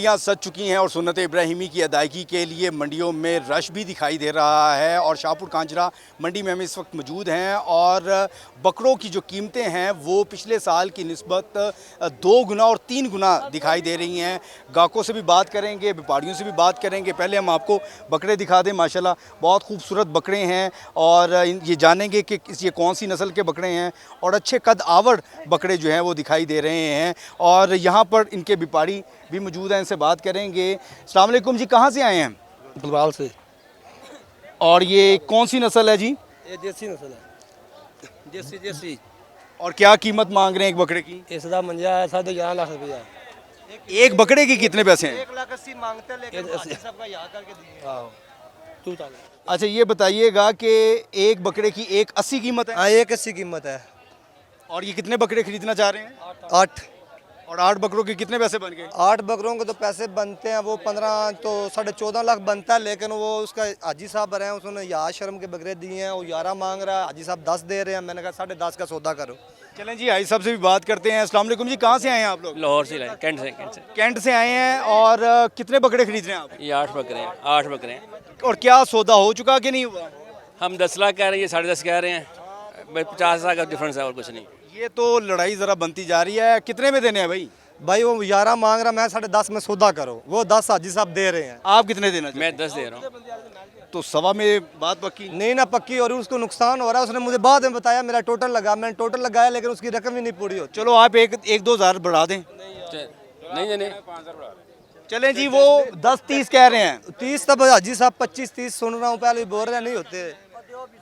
मंडियां सज चुकी हैं और सुन्नत इब्राहिमी की अदायगी के लिए मंडियों में रश भी दिखाई दे रहा है। और शाहपुर कांजरा मंडी में हम इस वक्त मौजूद हैं और बकरों की जो कीमतें हैं वो पिछले साल की निस्बत 2 गुना और 3 गुना दिखाई दे रही हैं। गाहकों से भी बात करेंगे, व्यापारियों से भी बात करेंगे। पहले हम आपको बकरे दिखा दें। माशाल्लाह बहुत खूबसूरत बकरे हैं और ये जानेंगे कि ये कौन सी नस्ल के बकरे हैं और अच्छे कद आवड़ बकरे जो हैं वो दिखाई दे रहे हैं। और यहाँ पर इनके व्यापारी भी मौजूद हैं, इनसे बात करेंगे। अस्सलाम वालेकुम जी, कहाँ से आए हैं? बुलवाल से। और ये कौन सी नस्ल है जी? ये देसी नस्ल है, देसी। और क्या कीमत मांग रहे हैं एक बकरे की? इसका मंजा है 11.5 लाख रुपया। एक बकरे की कितने पैसे हैं? 1,80,000 मांगते हैं, लेकिन सबका यहाँ करके दिए। अच्छा ये बताइएगा कि एक बकरे की 1,80 कीमत है। हाँ, 1,80 कीमत है। और ये कितने बकरे खरीदना चाह रहे हैं? 8 और 8 बकरों के कितने पैसे बन गए? 8 बकरों के तो पैसे बनते हैं, वो 15 तो 14.5 लाख बनता है। लेकिन वो उसका हाजी साहब रहे हैं, उसने या शर्म के बकरे दिए हैं, वो 11 मांग रहा है, हाजी साहब 10 दे रहे हैं। मैंने कहा 10.5 का सौदा करो। चलें जी, हाई साहब से भी बात करते हैं। अस्सलाम वालेकुम जी, कहाँ से आए हैं आप लोग? लाहौर से लाए, कैंट से। कैंट से आए हैं। और कितने बकरे खरीद रहे हैं आप? ये 8 बकरे हैं, 8 बकरे हैं। और क्या सौदा हो चुका कि नहीं हुआ? हम 10 लाख कह रहे हैं, ये 10.5 कह रहे हैं। भाई 50 लाख का डिफरेंस है और कुछ नहीं। ये तो लड़ाई ज़रा बनती जा रही है। कितने में देने हैं भाई? भाई वो 11 मांग रहा, मैं 10.5 में सौदा करो। वो 10 हाजी साहब दे रहे हैं। आप कितने देना चाहते मैं 10 दे रहा हूँ। हैं? तो सवा में बात पक्की? नहीं ना पक्की, और उसको नुकसान हो रहा है। उसने मुझे बाद में बताया मेरा टोटल लगा, मैंने टोटल लगाया, लेकिन उसकी रकम ही नहीं पूरी होती। चलो आप एक 2 हज़ार बढ़ा दें। नहीं चलें जी, वो 10-30 कह रहे हैं। 30 तब हाजी साहब 25-30 सुन रहा हूँ, पहले बोल रहे नहीं होते।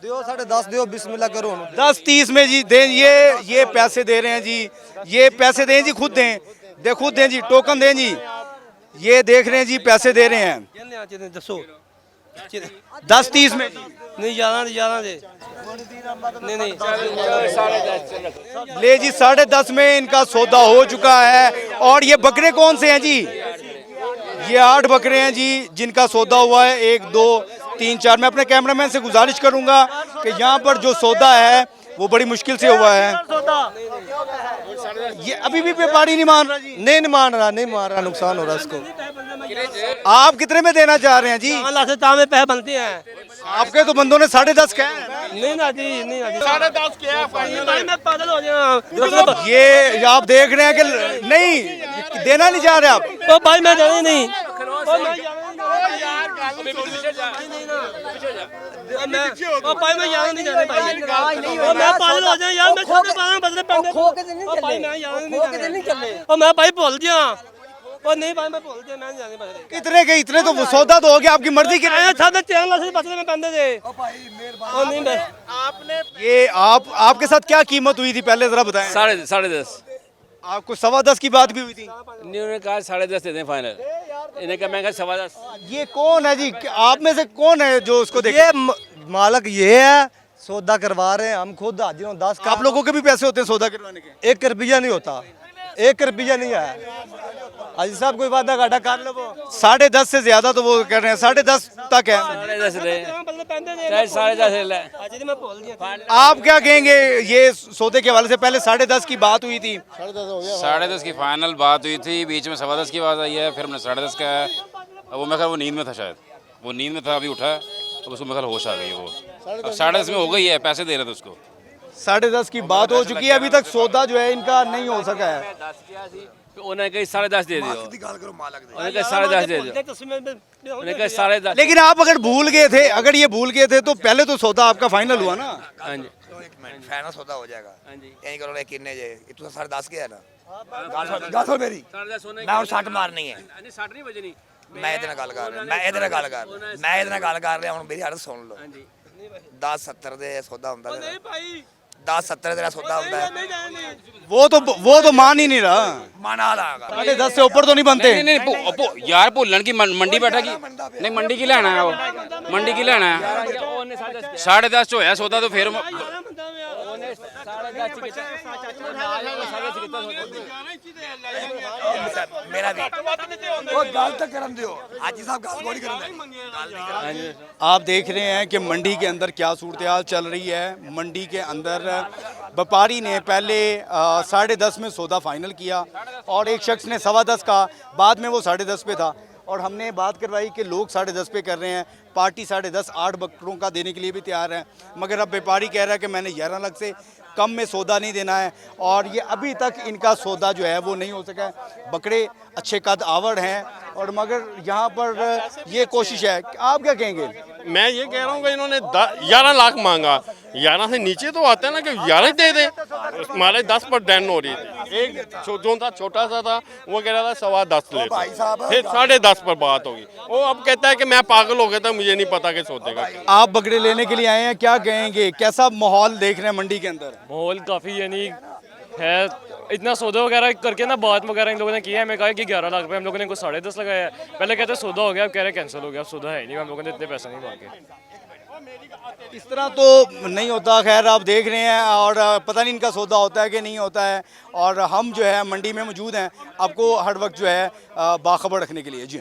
दियो 10.5 दियो, बिस्मिल्लाह करो। 10-30 में जी दें। ये पैसे दे रहे हैं जी, ये पैसे दें जी, खुद दें, खुद दें जी, टोकन दें जी। ये देख रहे हैं जी, पैसे दे रहे हैं 10-30 में जी। नहीं, 11 दे। नहीं ले जी, 10.5 में इनका सौदा हो चुका है। और ये बकरे कौन से हैं जी? ये 8 बकरे हैं जी जिनका सौदा हुआ है। 1 2 3 4। मैं अपने कैमरामैन से गुजारिश करूंगा कि यहाँ पर जो सौदा है वो बड़ी मुश्किल से हुआ है। ये अभी भी व्यापारी नहीं मान रहा जी? नहीं मान रहा, नुकसान हो रहा है इसको। आप कितने में देना चाह रहे हैं जी? में पैसे बनते हैं। आपके तो बंदों ने 10.5 कहा है। नहीं ना जी, 10.5 क्या है? मैं पागल हो जाऊँ। ये आप देख रहे हैं कि नहीं देना नहीं चाह रहे आप? तो भाई मैं जाने नहीं। मैं भाई बोल दिया और नहीं भाई, मैं बोल दिया, मैं नहीं जाने। कितने के? इतने तो सौदा तो हो गया, आपकी मर्जी की। 3 लाख से बचने में बंदे थे। ये आपके साथ क्या कीमत हुई थी पहले जरा बताएं। 10.5। आपको 10.25 की बात भी हुई थी? उन्होंने कहा 10.5 दे दें फाइनल। इन्हें कहा, मैं कहा 10.25। ये कौन है जी? आप में से कौन है जो उसको देखे? ये मालक ये है, सौदा करवा रहे हैं हम खुद। हाजिर 10 आप लोगों के भी पैसे होते हैं सौदा करवाने के? 1 रुपया नहीं होता, 1 रुपया नहीं है। हाजी साहब कोई वादा घाटा कर लो। 10.5 से ज्यादा तो वो कर रहे हैं, 10.5 तक है। 10.5 ले, 10.5 ले। आप क्या कहेंगे ये सौदे के हवाले से? पहले 10.5 की बात हुई थी। 10.5 की फाइनल बात हुई थी, बीच में 10.25 की बात आई है, फिर हमने 10.5 का है। अब वो मैं वो नींद में था, शायद वो नींद में था, अभी उठा है तो उसको मैं होश आ गई। वो 10.5 में हो गई है, पैसे दे रहे थे उसको। 10.5 की बात हो चुकी है, अभी तक सौदा जो है इनका नहीं हो सका है। उन्होंने कहा 10.5 दे दियो, उन्होंने कहा 10.5 दे दियो, उन्होंने कहा 10.5। लेकिन आप अगर भूल गए थे, अगर ये भूल गए थे तो पहले तो सौदा आपका फाइनल हुआ ना? हाँ जी, फाइनल सौदा हो जाएगा। हाँ जी। यही करो किन्ने जे तू 10.5 के है ना। गाल मेरी मैं और 60 मारनी है। 60 नहीं बजनी। मैं ਇਹਦੇ ਨਾਲ ਗੱਲ ਕਰ ਰਿਹਾ, मैं ਇਹਦੇ ਨਾਲ ਗੱਲ ਕਰ ਰਿਹਾ, मैं ਇਹਦੇ ਨਾਲ ਗੱਲ ਕਰ ਰਿਹਾ। ਹੁਣ ਮੇਰੀ ਹੱਥ ਸੁਣ ਲਓ। 10.70 ਦੇ ਸੌਦਾ ਹੁੰਦਾ ਹੈ। ਨਹੀਂ ਭਾਈ 10.70 तेरा सौदा होता है। वो तो मान ही नहीं रहा। मना लागा 10.5 से ऊपर तो नहीं बनते। नहीं यार, भुलन की मंडी बैठा की नहीं, मंडी की लेना है, वो मंडी की लेना है। 10.5 होया सौदा तो फिर मेरा भी वो गाल तक करम दियो। हाजी साहब गाल गोली करम। आप देख रहे हैं कि मंडी के अंदर क्या सूरत हाल चल रही है। मंडी के अंदर व्यापारी ने पहले 10:30 में सौदा फाइनल किया और एक शख्स ने 10:15 का, बाद में वो 10:30 पे था और हमने बात करवाई कि लोग 10:30 पे कर रहे हैं, पार्टी 10:30 8 बकरों का देने के लिए भी तैयार है, मगर अब व्यापारी कह रहा है कि मैंने 11 लाख से कम में सौदा नहीं देना है और ये अभी तक इनका सौदा जो है वो नहीं हो सका है। बकरे अच्छे कद आवड़ हैं और मगर यहाँ पर ये कोशिश है। आप क्या कहेंगे? मैं ये कह रहा हूँ कि इन्होंने 11 लाख मांगा, 11 से नीचे तो आता है ना कि 11 दे दे। हमारे 10% हो रही थी, एक जो था छोटा सा था वो कह रहा था 10.25 ले, फिर 10.5 पर बात होगी। वो अब कहता है कि मैं पागल हो गया था, मुझे नहीं पता कि सौदे का। आप बकरे लेने के लिए आए हैं, क्या कहेंगे? कैसा माहौल देख रहे हैं मंडी के अंदर? माहौल काफ़ी यानी है, इतना सौदा वगैरह करके ना बात वगैरह इन लोगों ने किया है। हमें कहा कि 11 लाख रुपए, हम लोगों ने कुछ 10.5 लगाया है। पहले कहते सौदा हो गया, अब कह रहे कैंसिल हो गया, अब सौदा है नहीं, हम लोगों ने इतने पैसा नहीं मांगे। इस तरह तो नहीं होता। खैर आप देख रहे हैं और पता नहीं इनका सौदा होता है कि नहीं होता है और हम जो है मंडी में मौजूद हैं, आपको हर वक्त जो है बाखबर रखने के लिए। जी।